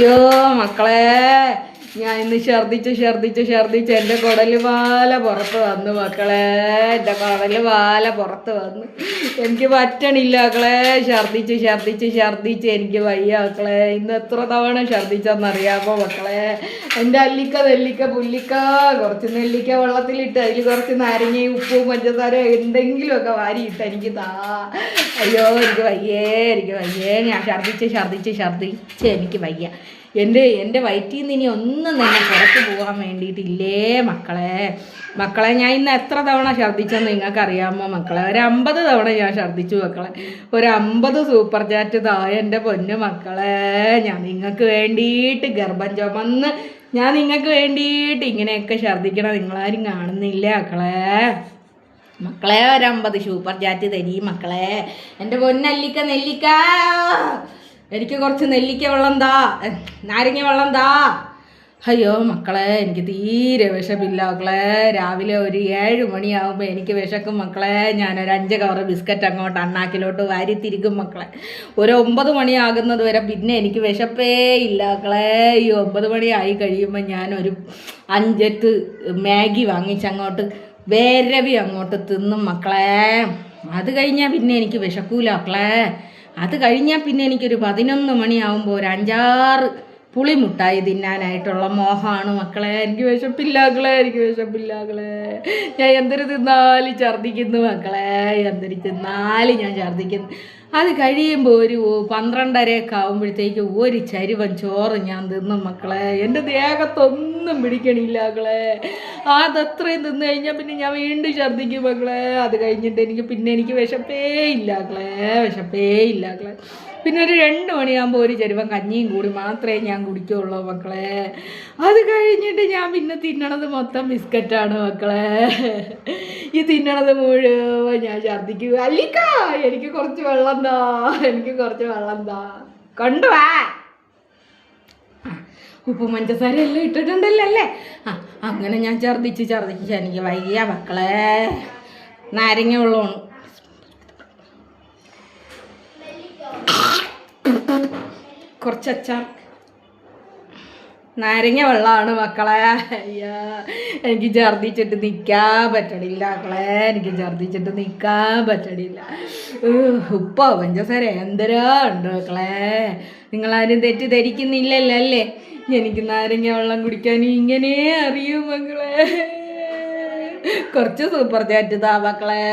അയ്യോ മക്കളെ, ഞാൻ ഇന്ന് ഛർദിച്ച് എൻ്റെ കുടല് പാല പുറത്ത് വന്നു മക്കളെ. എൻ്റെ കുടല് പാല പുറത്ത് വന്നു. എനിക്ക് പറ്റണില്ല മക്കളെ. ഛർദിച്ച് എനിക്ക് വയ്യ മക്കളെ. ഇന്ന് എത്ര തവണ ഛർദിച്ചെന്നറിയാമോ മക്കളെ? എൻ്റെ നെല്ലിക്ക പുല്ലിക്ക കുറച്ച് നെല്ലിക്ക വെള്ളത്തിലിട്ട് അതിൽ കുറച്ച് നാരങ്ങയും ഉപ്പും പഞ്ചസാര എന്തെങ്കിലുമൊക്കെ വാരിയിട്ട് എനിക്ക് താ. അയ്യോ എനിക്ക് വയ്യേ. ഞാൻ ഛർദിച്ച് എനിക്ക് വയ്യ. എൻ്റെ വയറ്റിൽ നിന്ന് ഇനി ഒന്നും തന്നെ പുറത്ത് പോകാൻ വേണ്ടിയിട്ടില്ലേ മക്കളെ. ഞാൻ ഇന്ന് എത്ര തവണ ഛർദിച്ചെന്ന് നിങ്ങൾക്കറിയാമോ മക്കളെ? ഒരു 50 തവണ ഞാൻ ഛർദിച്ചു മക്കളെ. ഒരു 50 സൂപ്പർ ചാറ്റ് തായ എൻ്റെ പൊന്നു മക്കളെ. ഞാൻ നിങ്ങൾക്ക് വേണ്ടിയിട്ട് ഗർഭം ചുമന്ന് ഞാൻ നിങ്ങൾക്ക് വേണ്ടിയിട്ട് ഇങ്ങനെയൊക്കെ ഛർദിക്കണം നിങ്ങളാരും കാണുന്നില്ല മക്കളെ. ഒരു 50 സൂപ്പർ ചാറ്റ് തരീ മക്കളെ. എൻ്റെ നെല്ലിക്ക എനിക്ക് കുറച്ച് നെല്ലിക്ക വെള്ളം താ, നാരങ്ങ വെള്ളം താ. അയ്യോ മക്കളെ, എനിക്ക് തീരെ വിശപ്പില്ല മക്കളെ. രാവിലെ ഒരു 7 മണിയാകുമ്പോൾ എനിക്ക് വിശക്കും മക്കളെ. ഞാനൊരു 5 കവർ ബിസ്ക്കറ്റ് അങ്ങോട്ട് അണ്ണാക്കിലോട്ട് വാരിത്തിരിക്കും മക്കളെ. ഒരു 9 മണിയാകുന്നത് വരെ പിന്നെ എനിക്ക് വിശപ്പേ ഇല്ല മക്കളെ. ഈ 9 മണിയായി കഴിയുമ്പോൾ ഞാനൊരു 5 മാഗി വാങ്ങിച്ചങ്ങോട്ട് വേരവി അങ്ങോട്ട് തിന്നും മക്കളെ. അത് കഴിഞ്ഞാൽ പിന്നെ എനിക്ക് വിശക്കൂല മക്കളെ. അത് കഴിഞ്ഞാൽ പിന്നെ എനിക്കൊരു 11 മണിയാകുമ്പോൾ ഒരു 5-6 പുളിമുട്ടായി തിന്നാനായിട്ടുള്ള മോഹമാണ് മക്കളെ. എനിക്ക് വിശപ്പില്ല മക്കളെ. ഞാൻ എന്തൊരു തിന്നാലും ഛർദിക്കുന്നു മക്കളെ. എന്തൊരു തിന്നാലും ഞാൻ ഛർദിക്കുന്നു. അത് കഴിയുമ്പോൾ ഒരു 12:30 ആകുമ്പോഴത്തേക്ക് ഒരു ചരുവൻ ചോറ് ഞാൻ തിന്നും മക്കളെ. എൻ്റെ ദേഹത്തൊന്നും പിടിക്കണില്ല മക്കളെ. അതത്രയും തിന്നു കഴിഞ്ഞാൽ പിന്നെ ഞാൻ വീണ്ടും ഛർദിക്കും മക്കളെ. അത് കഴിഞ്ഞിട്ട് എനിക്ക് വിശപ്പേ ഇല്ല മക്കളെ. പിന്നെ ഒരു 2 മണിയാകുമ്പോൾ ഒരു ചരുവൻ കഞ്ഞിയും കൂടി മാത്രമേ ഞാൻ കുടിക്കുകയുള്ളൂ മക്കളെ. അത് കഴിഞ്ഞിട്ട് ഞാൻ പിന്നെ തിന്നണത് മൊത്തം ബിസ്ക്കറ്റാണ് മക്കളെ. ഈ തിന്നണത് മുഴുവൻ ഞാൻ ഛർദിക്കും. അല്ലിക്ക എനിക്ക് കുറച്ച് വെള്ളം താ കൊണ്ടുവാ. ഉപ്പും പഞ്ചസാര എല്ലാം ഇട്ടിട്ടുണ്ടല്ലോ അല്ലേ? അങ്ങനെ ഞാൻ ഛർദിച്ച് എനിക്ക് വയ്യ മക്കളെ. നാരങ്ങ വെള്ളമാണ്. കുറച്ച് അച്ചാർ, നാരങ്ങ വെള്ളമാണ് മക്കളെ. അയ്യോ എനിക്ക് ഛർദിച്ചിട്ട് നിൽക്കാൻ പറ്റണില്ല മക്കളെ. ഉപ്പോ പഞ്ചസാര എന്തരാ ഉണ്ട് മക്കളെ. നിങ്ങളാരും തെറ്റിദ്ധരിക്കുന്നില്ലല്ലോ അല്ലേ? എനിക്ക് നാരങ്ങ വെള്ളം കുടിക്കാനും ഇങ്ങനെ അറിയും മക്കളെ. കുറച്ച് സൂപ്പർ ചാറ്റ് താ മക്കളെ.